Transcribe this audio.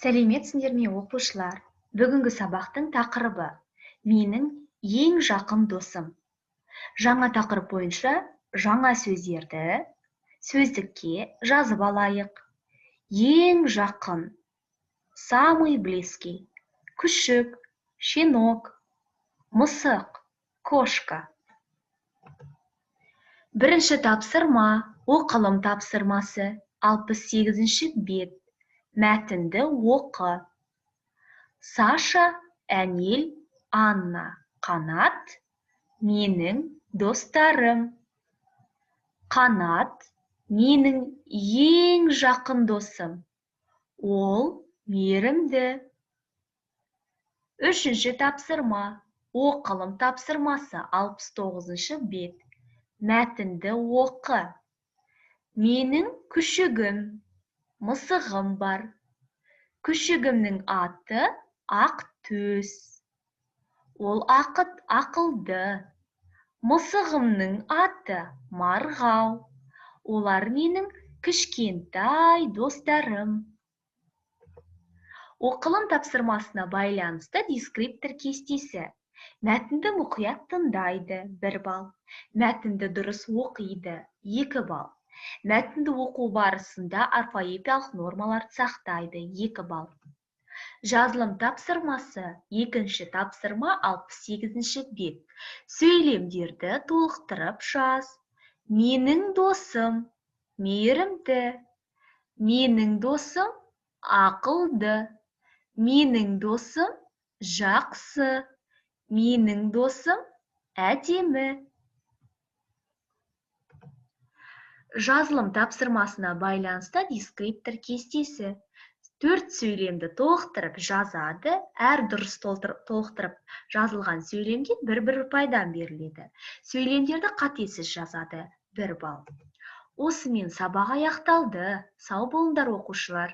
Сәлеметсіңдер ме оқушылар? Бүгінгі сабақтың тақырыбы менің ең жақын досым. Жаңа тақырып бойынша жаңа сөздерді сөздікке жазып алайық. Ең жақын, самый близкий, күшік, щенок, мысық, кошка. Бірінші тапсырма, оқылым тапсырмасы, 68-ші бет. Мәтінді оқы. Саша, Әнел, Анна, Қанат, менің достарым. Қанат, менің ең жақын досым. Ол мейірімді. Үшінші тапсырма, оқылым тапсырмасы, 69-ші бет. Мәтінді оқы. Менің күшігім, мысығым бар. Күшігімнің аты Ақтөс. Ол ақылды. Мысығымның аты Марғау. Олар менің кішкентай достарым. Оқылым тапсырмасына байланысты дескриптор кестесі. Мәтінді мұқият тыңдайды, 1 балл. Мәтінді дұрыс оқиды, 2 балл. Мәтінді оқу барысында орфоэпиялық нормаларды сақтайды, 2 балл. Жазылым тапсырмасы, 2-ші тапсырма, 68-ші бет. Сөйлемдерді толықтырып жаз. Менің досым мейірімді. Менің досым ақылды. Менің досым жақсы. Менің досым әдемі. Жазылым тапсырмасына байланысты дескриптор кестесі. 4 сөйлемді толықтырып жазады. Әр дұрыс толықтырып жазылған сөйлемге 1 пайдан беріледі. Сөйлемдерді қатесіз жазады, 1 балл. Осымен сабақ аяқталды. Сау болыңдар оқушылар.